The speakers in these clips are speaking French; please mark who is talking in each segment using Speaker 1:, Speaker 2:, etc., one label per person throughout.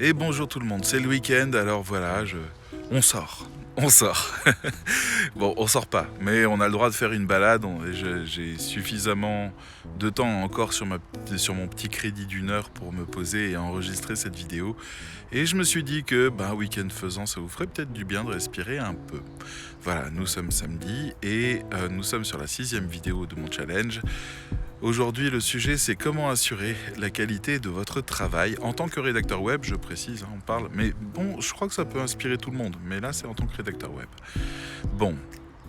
Speaker 1: Et bonjour tout le monde, c'est le week-end, alors voilà, on sort. On sort. Bon, on sort pas, mais on a le droit de faire une balade. J'ai suffisamment de temps encore sur mon petit crédit d'une heure pour me poser et enregistrer cette vidéo. Et je me suis dit que, week-end faisant, ça vous ferait peut-être du bien de respirer un peu. Voilà, nous sommes samedi et nous sommes sur la 6e vidéo de mon challenge. Aujourd'hui, le sujet, c'est comment assurer la qualité de votre travail. En tant que rédacteur web, je précise, on parle, mais bon, je crois que ça peut inspirer tout le monde, mais là, c'est en tant que rédacteur web. Bon,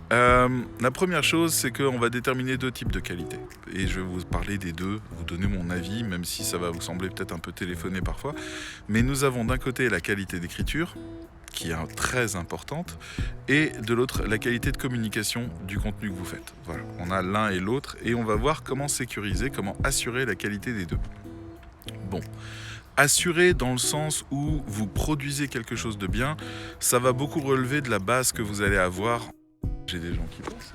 Speaker 1: la première chose, c'est qu'on va déterminer 2 types de qualité. Et je vais vous parler des deux, vous donner mon avis, même si ça va vous sembler peut-être un peu téléphoné parfois. Mais nous avons d'un côté la qualité d'écriture, qui est très importante, et de l'autre, la qualité de communication du contenu que vous faites. Voilà, on a l'un et l'autre, et on va voir comment sécuriser, comment assurer la qualité des deux. Bon, assurer dans le sens où vous produisez quelque chose de bien, ça va beaucoup relever de la base que vous allez avoir. J'ai des gens qui passent.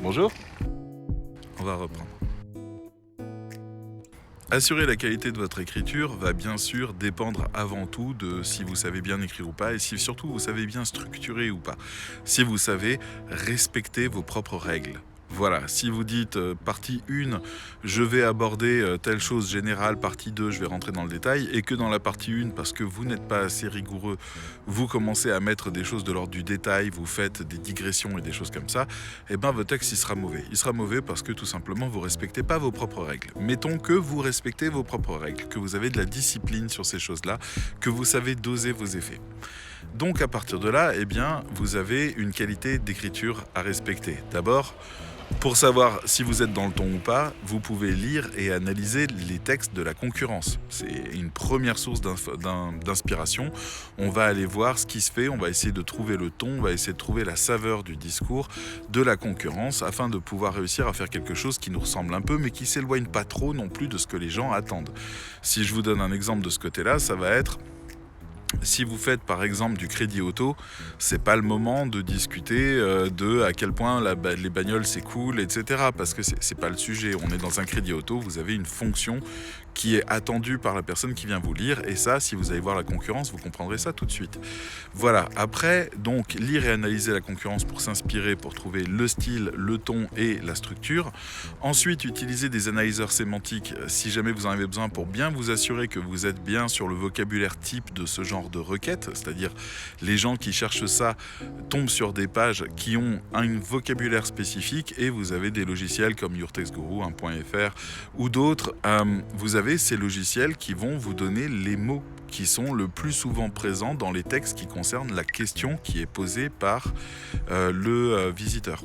Speaker 1: Bonjour. On va reprendre. Assurer la qualité de votre écriture va bien sûr dépendre avant tout de si vous savez bien écrire ou pas et si surtout vous savez bien structurer ou pas. Si vous savez respecter vos propres règles. Voilà, si vous dites partie 1, je vais aborder telle chose générale, partie 2, je vais rentrer dans le détail, et que dans la partie 1, parce que vous n'êtes pas assez rigoureux, vous commencez à mettre des choses de l'ordre du détail, vous faites des digressions et des choses comme ça, eh bien votre texte il sera mauvais. Il sera mauvais parce que tout simplement vous ne respectez pas vos propres règles. Mettons que vous respectez vos propres règles, que vous avez de la discipline sur ces choses-là, que vous savez doser vos effets. Donc à partir de là, eh bien, vous avez une qualité d'écriture à respecter. D'abord, pour savoir si vous êtes dans le ton ou pas, vous pouvez lire et analyser les textes de la concurrence. C'est une première source d'inspiration. On va aller voir ce qui se fait, on va essayer de trouver le ton, on va essayer de trouver la saveur du discours de la concurrence afin de pouvoir réussir à faire quelque chose qui nous ressemble un peu mais qui ne s'éloigne pas trop non plus de ce que les gens attendent. Si je vous donne un exemple de ce côté-là, ça va être... Si vous faites par exemple du crédit auto, c'est pas le moment de discuter de à quel point les bagnoles c'est cool, etc. Parce que c'est pas le sujet. On est dans un crédit auto, vous avez une fonction qui est attendue par la personne qui vient vous lire. Et ça, si vous allez voir la concurrence, vous comprendrez ça tout de suite. Voilà. Après, donc, lire et analyser la concurrence pour s'inspirer, pour trouver le style, le ton et la structure. Ensuite, utiliser des analyseurs sémantiques si jamais vous en avez besoin pour bien vous assurer que vous êtes bien sur le vocabulaire type de ce genre de requête, c'est-à-dire les gens qui cherchent ça tombent sur des pages qui ont un vocabulaire spécifique et vous avez des logiciels comme YourTextGuru, 1.fr ou d'autres, vous avez ces logiciels qui vont vous donner les mots qui sont le plus souvent présents dans les textes qui concernent la question qui est posée par le visiteur.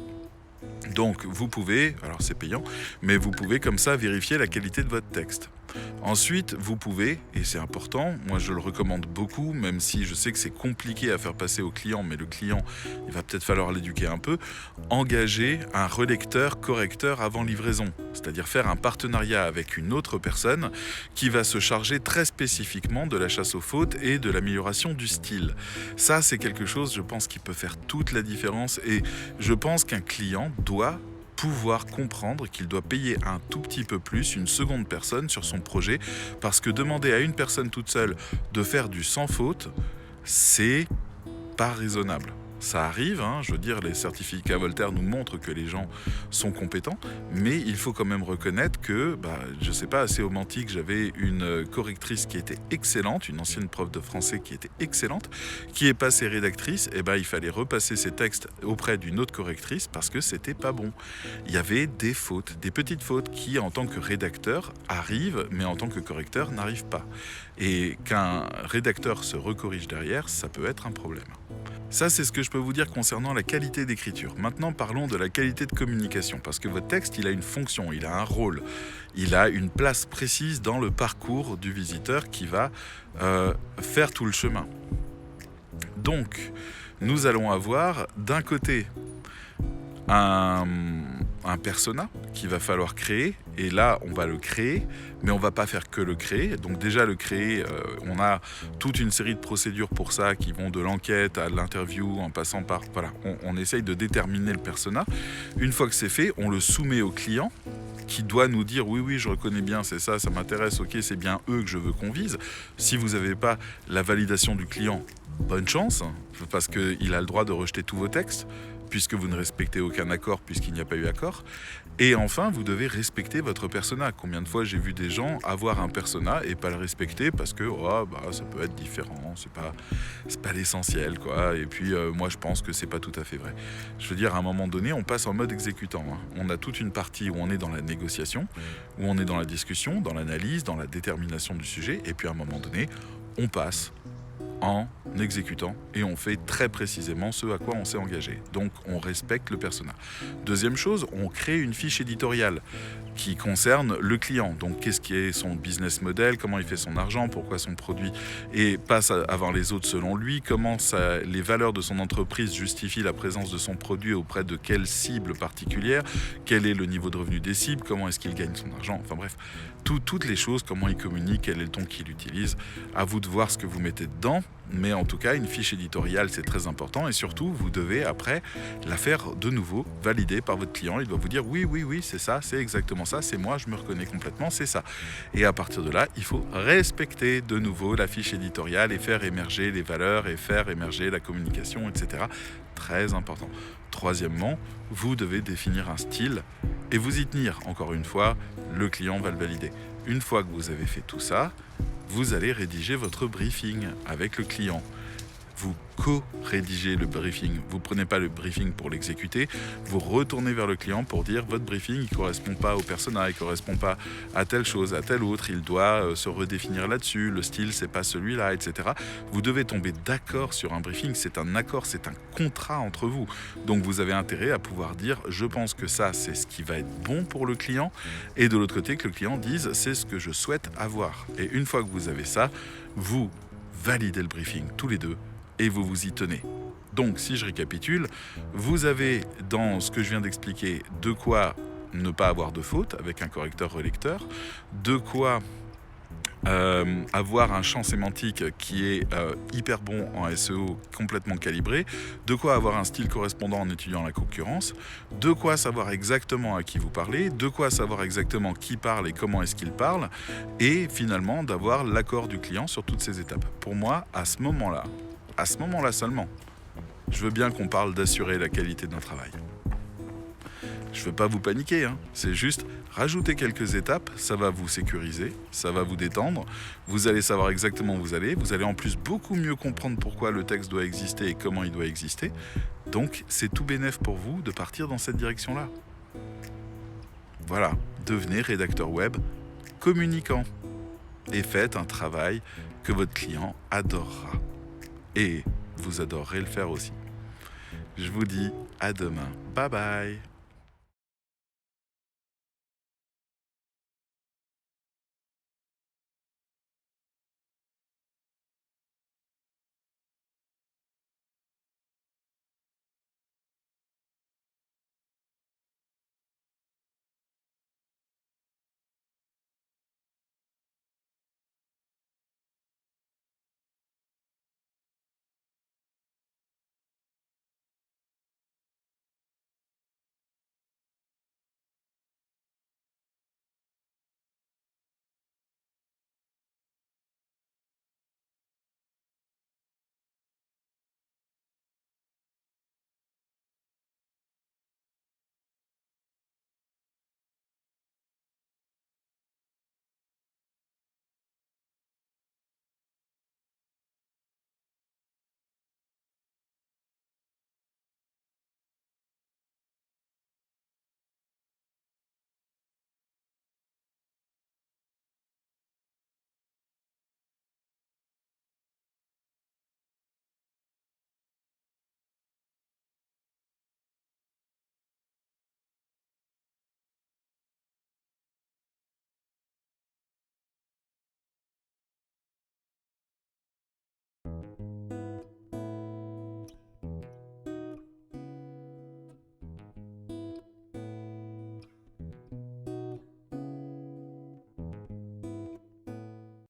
Speaker 1: Donc vous pouvez, alors c'est payant, mais vous pouvez comme ça vérifier la qualité de votre texte. Ensuite, vous pouvez, et c'est important, moi je le recommande beaucoup, même si je sais que c'est compliqué à faire passer au client, mais le client, il va peut-être falloir l'éduquer un peu, engager un relecteur correcteur avant livraison, c'est-à-dire faire un partenariat avec une autre personne qui va se charger très spécifiquement de la chasse aux fautes et de l'amélioration du style. Ça, c'est quelque chose, je pense, qui peut faire toute la différence et je pense qu'un client doit pouvoir comprendre qu'il doit payer un tout petit peu plus une seconde personne sur son projet parce que demander à une personne toute seule de faire du sans faute, c'est pas raisonnable. Ça arrive, je veux dire, les certificats Voltaire nous montrent que les gens sont compétents, mais il faut quand même reconnaître que, je sais pas, assez romantique, j'avais une correctrice qui était excellente, une ancienne prof de français qui était excellente, qui est passée rédactrice, et il fallait repasser ses textes auprès d'une autre correctrice parce que c'était pas bon. Il y avait des fautes, des petites fautes qui, en tant que rédacteur, arrivent, mais en tant que correcteur, n'arrivent pas. Et qu'un rédacteur se recorrige derrière, ça peut être un problème. Ça, c'est ce que je peux vous dire concernant la qualité d'écriture. Maintenant, parlons de la qualité de communication, parce que votre texte, il a une fonction, il a un rôle, il a une place précise dans le parcours du visiteur qui va faire tout le chemin. Donc, nous allons avoir d'un côté un persona qu'il va falloir créer, et là on va le créer, mais on va pas faire que le créer. Donc déjà le créer, on a toute une série de procédures pour ça qui vont de l'enquête à l'interview en passant par... Voilà, on essaye de déterminer le persona. Une fois que c'est fait, on le soumet au client qui doit nous dire oui, oui, je reconnais bien, c'est ça, ça m'intéresse, ok, c'est bien eux que je veux qu'on vise. Si vous n'avez pas la validation du client, bonne chance, parce qu'il a le droit de rejeter tous vos textes, puisque vous ne respectez aucun accord, puisqu'il n'y a pas eu accord. Et enfin, vous devez respecter votre persona. Combien de fois j'ai vu des gens avoir un persona et pas le respecter parce que ça peut être différent, c'est pas l'essentiel, quoi. Et puis moi je pense que c'est pas tout à fait vrai. Je veux dire, à un moment donné, on passe en mode exécutant, hein. On a toute une partie où on est dans la négociation, où on est dans la discussion, dans l'analyse, dans la détermination du sujet, et puis à un moment donné, on passe en exécutant et on fait très précisément ce à quoi on s'est engagé. Donc on respecte le persona. Deuxième chose, on crée une fiche éditoriale qui concerne le client. Donc qu'est-ce qui est son business model, comment il fait son argent, pourquoi son produit passe avant les autres selon lui, comment les valeurs de son entreprise justifient la présence de son produit auprès de quelle cible particulière, quel est le niveau de revenu des cibles, comment est-ce qu'il gagne son argent, enfin bref, toutes les choses, comment il communique, quel est le ton qu'il utilise. À vous de voir ce que vous mettez dedans, mais en tout cas, une fiche éditoriale, c'est très important et surtout, vous devez après la faire de nouveau valider par votre client. Il doit vous dire oui, oui, oui, c'est ça, c'est exactement ça, c'est moi, je me reconnais complètement, c'est ça. Et à partir de là, il faut respecter de nouveau la fiche éditoriale et faire émerger les valeurs et faire émerger la communication, etc. Très important. Troisièmement, vous devez définir un style et vous y tenir. Encore une fois, le client va le valider. Une fois que vous avez fait tout ça, vous allez rédiger votre briefing avec le client. Vous co-rédigez le briefing. Vous ne prenez pas le briefing pour l'exécuter, vous retournez vers le client pour dire votre briefing il ne correspond pas au persona, il ne correspond pas à telle chose, à telle autre, il doit se redéfinir là-dessus, le style c'est pas celui-là, etc. Vous devez tomber d'accord sur un briefing, c'est un accord, c'est un contrat entre vous. Donc vous avez intérêt à pouvoir dire je pense que ça c'est ce qui va être bon pour le client et de l'autre côté que le client dise c'est ce que je souhaite avoir. Et une fois que vous avez ça, vous validez le briefing tous les deux et vous vous y tenez. Donc, si je récapitule, vous avez dans ce que je viens d'expliquer de quoi ne pas avoir de faute avec un correcteur-relecteur, de quoi avoir un champ sémantique qui est hyper bon en SEO, complètement calibré, de quoi avoir un style correspondant en étudiant la concurrence, de quoi savoir exactement à qui vous parlez, de quoi savoir exactement qui parle et comment est-ce qu'il parle, et finalement d'avoir l'accord du client sur toutes ces étapes. Pour moi, à ce moment-là seulement, je veux bien qu'on parle d'assurer la qualité d'un travail. Je ne veux pas vous paniquer, hein. C'est juste rajouter quelques étapes, ça va vous sécuriser, ça va vous détendre, vous allez savoir exactement où vous allez en plus beaucoup mieux comprendre pourquoi le texte doit exister et comment il doit exister. Donc c'est tout bénef pour vous de partir dans cette direction-là. Voilà, devenez rédacteur web communicant et faites un travail que votre client adorera. Et vous adorerez le faire aussi. Je vous dis à demain. Bye bye.